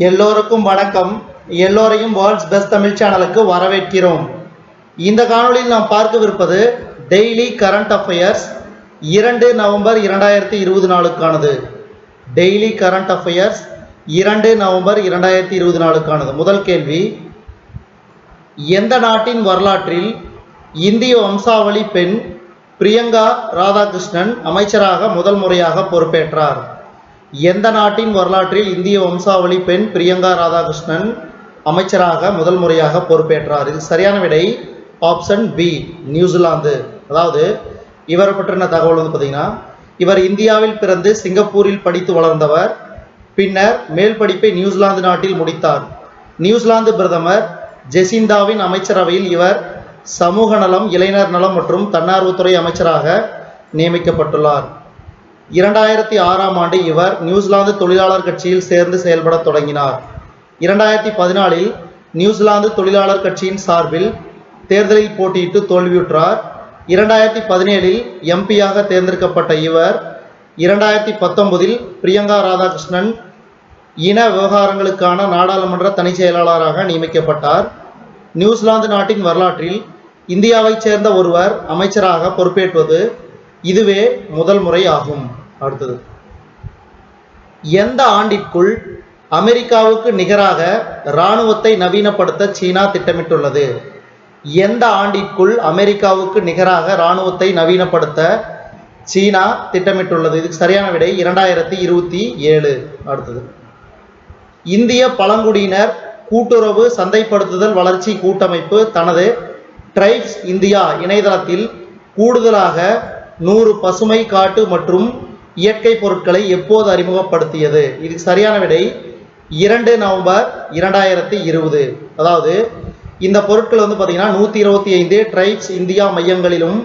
எல்லோருக்கும் வணக்கம். எல்லோரையும் வேர்ல்ட்ஸ் பெஸ்ட் தமிழ் சேனலுக்கு வரவேற்கிறோம். இந்த காணொளியில் நாம் பார்க்கவிருப்பது டெய்லி கரண்ட் அஃபேர்ஸ் 2 நவம்பர் 2024க்கானது. டெய்லி கரண்ட் அஃபேர்ஸ் 2 நவம்பர் 2024க்கானது. முதல் கேள்வி, எந்த நாட்டின் வரலாற்றில் இந்திய வம்சாவளி பெண் பிரியங்கா ராதாகிருஷ்ணன் அமைச்சராக முதல் முறையாக பொறுப்பேற்றார்? எந்த நாட்டின் வரலாற்றில் இந்திய வம்சாவளி பெண் பிரியங்கா ராதாகிருஷ்ணன் அமைச்சராக முதல் முறையாக பொறுப்பேற்றார்? இது சரியான விடை ஆப்ஷன் பி, நியூசிலாந்து. அதாவது இவரை பற்றின தகவல் பார்த்தீங்கன்னா, இவர் இந்தியாவில் பிறந்து சிங்கப்பூரில் படித்து வளர்ந்தவர். பின்னர் மேல் படிப்பை நியூசிலாந்து நாட்டில் முடித்தார். நியூசிலாந்து பிரதமர் ஜெசிந்தாவின் அமைச்சரவையில் இவர் சமூக நலம், இளைஞர் நலம் மற்றும் தன்னார்வத்துறை அமைச்சராக நியமிக்கப்பட்டுள்ளார். 2006ஆம் ஆண்டு இவர் நியூசிலாந்து தொழிலாளர் கட்சியில் சேர்ந்து செயல்பட தொடங்கினார். 2014இல் நியூசிலாந்து தொழிலாளர் கட்சியின் சார்பில் தேர்தலில் போட்டியிட்டு தோல்வியுற்றார். 2017இல் எம்பியாக தேர்ந்தெடுக்கப்பட்ட இவர் 2019இல் பிரியங்கா ராதாகிருஷ்ணன் இன விவகாரங்களுக்கான நாடாளுமன்ற தனி செயலாளராக நியமிக்கப்பட்டார். நியூசிலாந்து நாட்டின் வரலாற்றில் இந்தியாவைச் சேர்ந்த ஒருவர் அமைச்சராக பொறுப்பேற்பது இதுவே முதல் முறை ஆகும். அடுத்தது, எந்த ஆண்டிற்குள் அமெரிக்காவுக்கு நிகராக இராணுவத்தை நவீனப்படுத்த சீனா திட்டமிட்டுள்ளது? எந்த ஆண்டிற்குள் அமெரிக்காவுக்கு நிகராக இராணுவத்தை நவீனப்படுத்த சீனா திட்டமிட்டுள்ளது? இதுக்கு சரியான விடை 2027. அடுத்தது, இந்திய பழங்குடியினர் கூட்டுறவு சந்தைப்படுத்துதல் வளர்ச்சி கூட்டமைப்பு தனது ட்ரைப்ஸ் இந்தியா இணையதளத்தில் கூடுதலாக 100 பசுமை காட்டு மற்றும் இயற்கை பொருட்களை எப்போது அறிமுகப்படுத்தியது? இதுக்கு சரியான விடை 2 நவம்பர் 2020. அதாவது இந்த பொருட்கள் பார்த்தீங்கன்னா 125 ட்ரைப்ஸ் இந்தியா மையங்களிலும்,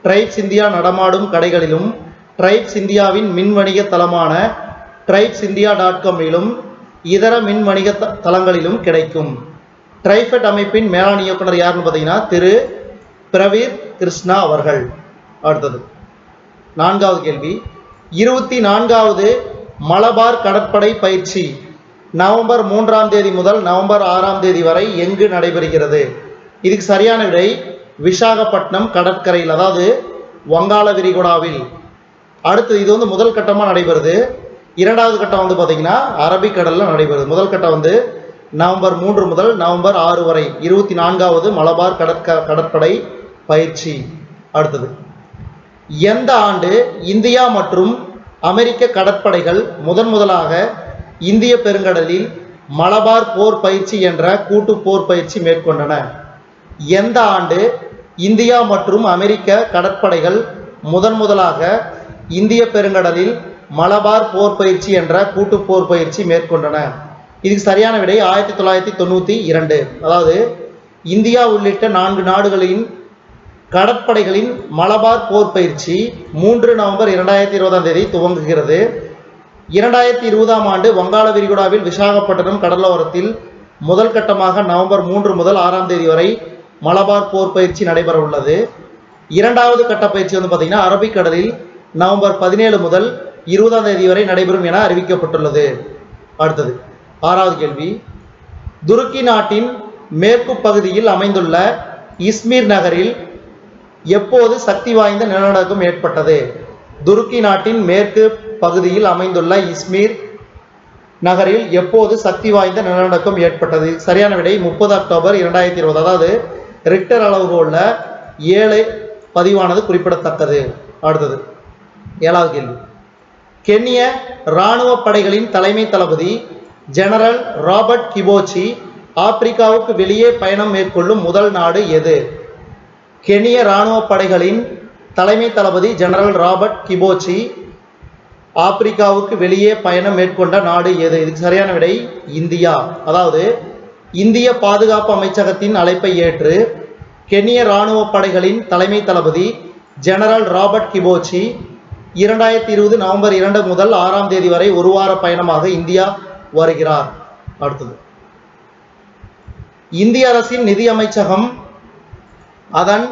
ட்ரைப்ஸ் இந்தியா நடமாடும் கடைகளிலும், ட்ரைப்ஸ் இந்தியாவின் மின் வணிக தளமான tribesiindia.com இதர மின் வணிக தளங்களிலும் கிடைக்கும். ட்ரைஃபெட் அமைப்பின் மேலாண் இயக்குனர் யாருன்னு பார்த்தீங்கன்னா திரு பிரவீர் கிருஷ்ணா அவர்கள். அடுத்தது, 4வது கேள்வி, 24வது மலபார் கடற்படை பயிற்சி நவம்பர் 3ஆம் தேதி முதல் நவம்பர் 6ஆம் தேதி வரை எங்கு நடைபெறுகிறது? இதுக்கு சரியான விடை விசாகப்பட்டினம் கடற்கரையில், அதாவது வங்காள விரிகுடாவில். அடுத்தது, இது முதல் கட்டமாக நடைபெறுது. 2வது கட்டம் பார்த்தீங்கன்னா அரபிக்கடலில் நடைபெறுது. முதல் கட்டம் நவம்பர் 3 முதல் நவம்பர் 6 வரை 24வது மலபார் கடற்படை பயிற்சி. அடுத்தது, எந்த ஆண்டு இந்தியா மற்றும் அமெரிக்க கடற்படைகள் முதலாக இந்திய பெருங்கடலில் மலபார் போர் பயிற்சி என்ற கூட்டு போர் பயிற்சி மேற்கொண்டன? எந்த ஆண்டு இந்தியா மற்றும் அமெரிக்க கடற்படைகள் முதலாக இந்திய பெருங்கடலில் மலபார் போர் பயிற்சி என்ற கூட்டு போர் பயிற்சி மேற்கொண்டன? இதுக்கு சரியான விடை 1992. அதாவது இந்தியா உள்ளிட்ட 4 நாடுகளின் கடற்படைகளின் மலபார் போர் பயிற்சி 3 நவம்பர் 2020ஆம் தேதி துவங்குகிறது. 2020ஆம் ஆண்டு வங்காள விரிகுடாவில் விசாகப்பட்டினம் கடலோரத்தில் முதல் கட்டமாக நவம்பர் 3 முதல் 6ஆம் தேதி வரை மலபார் போர் பயிற்சி நடைபெற உள்ளது. 2வது கட்ட பயிற்சி பார்த்தீங்கன்னா அரபிக்கடலில் நவம்பர் 17 முதல் 20ஆம் தேதி வரை நடைபெறும் என அறிவிக்கப்பட்டுள்ளது. அடுத்தது, 6வது கேள்வி, துருக்கி நாட்டின் மேற்கு பகுதியில் அமைந்துள்ள இஸ்மீர் நகரில் எப்போது சக்தி வாய்ந்த நிலநடுக்கம் ஏற்பட்டது? துருக்கி நாட்டின் மேற்கு பகுதியில் அமைந்துள்ள இஸ்மீர் நகரில் எப்போது சக்தி வாய்ந்த நிலநடுக்கம் ஏற்பட்டது? சரியான விடை 30 அக்டோபர் 2020. அதாவது ரிக்டர் அளவுகோல்ல 7 பதிவானது குறிப்பிடத்தக்கது. அடுத்தது, 7வது கேள்வி, கென்ய இராணுவ படைகளின் தலைமை தளபதி ஜெனரல் ராபர்ட் கிபோச்சி ஆப்பிரிக்காவுக்கு வெளியே பயணம் மேற்கொள்ளும் முதல் நாடு எது? கென்ய இராணுவ படைகளின் தலைமை தளபதி ஜெனரல் ராபர்ட் கிபோச்சி ஆப்பிரிக்காவுக்கு வெளியே பயணம் மேற்கொண்ட நாடு எது? இதுக்கு சரியான விடை இந்தியா. அதாவது இந்திய பாதுகாப்பு அமைச்சகத்தின் அழைப்பை ஏற்று கென்ய இராணுவ படைகளின் தலைமை தளபதி ஜெனரல் ராபர்ட் கிபோச்சி 2020 நவம்பர் 2 முதல் 6ஆம் தேதி வரை ஒரு வார பயணமாக இந்தியா வருகிறார். அடுத்தது, இந்திய அரசின் நிதி அமைச்சகம் அதன்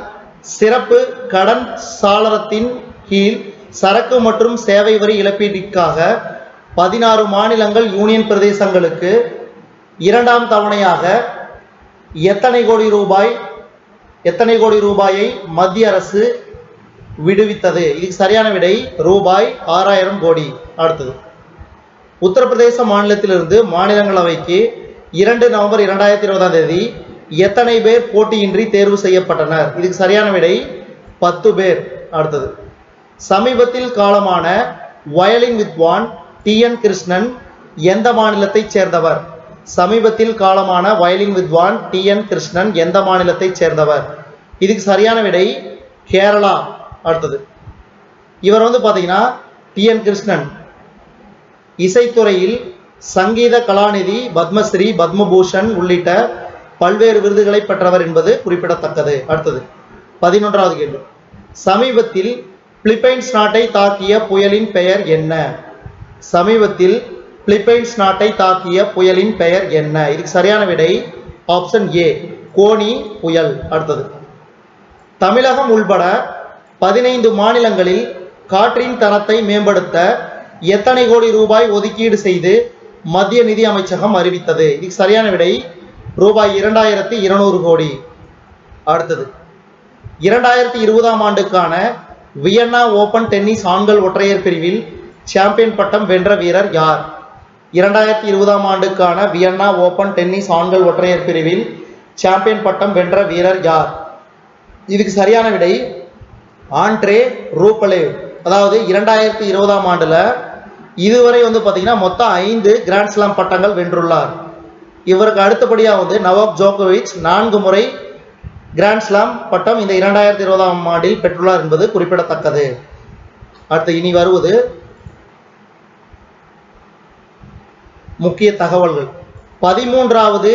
சிறப்பு கடன் சாளரத்தின் கீழ் சரக்கு மற்றும் சேவை வரி இழப்பீட்டிற்காக 16 மாநிலங்கள் யூனியன் பிரதேசங்களுக்கு இரண்டாம் தவணையாக எத்தனை கோடி ரூபாயை மத்திய அரசு விடுவித்தது? இதுக்கு சரியான விடை ரூபாய் 6000 கோடி. அடுத்தது, உத்தரப்பிரதேச மாநிலத்திலிருந்து மாநிலங்களவைக்கு 2 நவம்பர் 2020 எத்தனை பேர் போட்டியின்றி தேர்வு செய்யப்பட்டனர்? இதுக்கு சரியான விடை 10 பேர். அடுத்தது, சமீபத்தில் காலமான வயலின் வித்வான் TN கிருஷ்ணன் எந்த மாநிலத்தைச் சேர்ந்தவர்? சமீபத்தில் காலமான வயலின் வித்வான் TN கிருஷ்ணன் எந்த மாநிலத்தைச் சேர்ந்தவர்? இதுக்கு சரியான விடை கேரளா. அடுத்தது, இவர் பார்த்தீங்கன்னா TN கிருஷ்ணன் இசைத்துறையில் சங்கீத கலாநிதி, பத்மஸ்ரீ, பத்மபூஷன் உள்ளிட்ட பல்வேறு விருதுகளை பெற்றவர் என்பது குறிப்பிடத்தக்கது. அடுத்தது, 11வது கேள்வி. சமீபத்தில் பிலிப்பைன்ஸ் நாட்டை தாக்கிய புயலின் பெயர் என்ன? சமீபத்தில் பிலிப்பைன்ஸ் நாட்டை தாக்கிய புயலின் பெயர் என்ன? இதுக்கு சரியான விடை ஆப்ஷன் ஏ, கோனி புயல். அடுத்தது, தமிழகம் உள்பட 15 மாநிலங்களில் காற்றின் தரத்தை மேம்படுத்த எத்தனை கோடி ரூபாய் ஒதுக்கீடு செய்து மத்திய நிதி அமைச்சகம் அறிவித்தது? இதுக்கு சரியான விடை ரூபாய் 2200 கோடி. அடுத்தது, 2020ஆம் ஆண்டுக்கான வியன்னா ஓபன் டென்னிஸ் ஆண்கள் ஒற்றையர் பிரிவில் சாம்பியன் பட்டம் வென்ற வீரர் யார்? 2020ஆம் ஆண்டுக்கான வியன்னா ஓபன் டென்னிஸ் ஆண்கள் ஒற்றையர் பிரிவில் சாம்பியன் பட்டம் வென்ற வீரர் யார்? இதுக்கு சரியான விடை ஆண்ட்ரே ரூபலேவ். அதாவது 2020ஆம் ஆண்டுல இதுவரை பார்த்தீங்கன்னா மொத்தம் 5 கிராண்ட் ஸ்லாம் பட்டங்கள் வென்றுள்ளார். இவருக்கு அடுத்தபடியாக நவாக் ஜோகோவிச் 4 முறை கிராண்ட் ஸ்லாம் பட்டம் இந்த 2020ஆம் ஆண்டில் பெற்றுள்ளார் என்பது குறிப்பிடத்தக்கது. அடுத்து இனி வருவது முக்கிய தகவல்கள். 13வது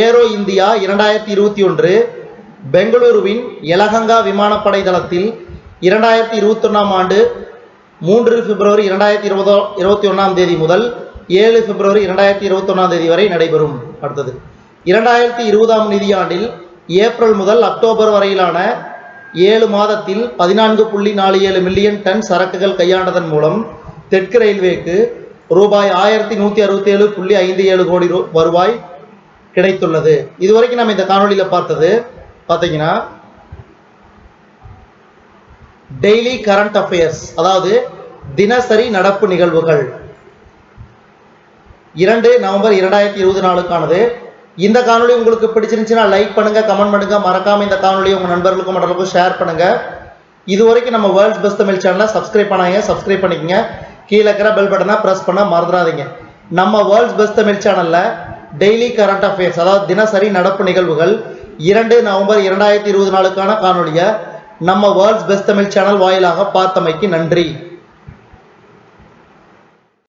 ஏரோ இந்தியா 2021 பெங்களூருவின் யலஹங்கா விமானப்படை தளத்தில் 2021ஆம் ஆண்டு 3 பிப்ரவரி 2021 முதல் 7 பிப்ரவரி 2021 வரை நடைபெறும். அடுத்தது, 2020ஆம் நிதியாண்டில் ஏப்ரல் முதல் அக்டோபர் வரையிலான 7 மாதத்தில் 14.47 மில்லியன் டன் சரக்குகள் கையாண்டதன் மூலம் தெற்கு ரயில்வேக்கு ரூபாய் 1167.57 கோடி வருவாய் கிடைத்துள்ளது. இதுவரைக்கும் நம்ம இந்த காணொலியில் பார்த்தது பார்த்தீங்கன்னா டெய்லி கரண்ட் அஃபேர்ஸ், அதாவது தினசரி நடப்பு நிகழ்வுகள் 2 நவம்பர் 2024க்கானது. இந்த காணொலி உங்களுக்கு பிடிச்சிருந்துச்சுன்னா லைக் பண்ணுங்க, கமெண்ட் பண்ணுங்க, மறக்காம இந்த காணொலியை உங்க நண்பர்களுக்கும் மற்றவர்களுக்கும் ஷேர் பண்ணுங்க. இதுவரைக்கும் நம்ம வேர்ல்ட்ஸ் பெஸ்ட் தமிழ் சேனலை சப்ஸ்கிரைப் பண்ணாங்க, சப்ஸ்கிரைப் பண்ணிக்கங்க. கீழே இருக்கிற பெல் பட்டனை பிரஸ் பண்ண மறந்துடாதீங்க. நம்ம வேர்ல்ட்ஸ் பெஸ்ட் தமிழ் சேனல்ல டெய்லி கரண்ட் அஃபேர்ஸ், அதாவது தினசரி நடப்பு நிகழ்வுகள் 2 நவம்பர் 2024க்கான காணொலியை நம்ம வேர்ல்ட்ஸ் பெஸ்ட் தமிழ் சேனல் வாயிலாக பார்த்தமைக்கு நன்றி.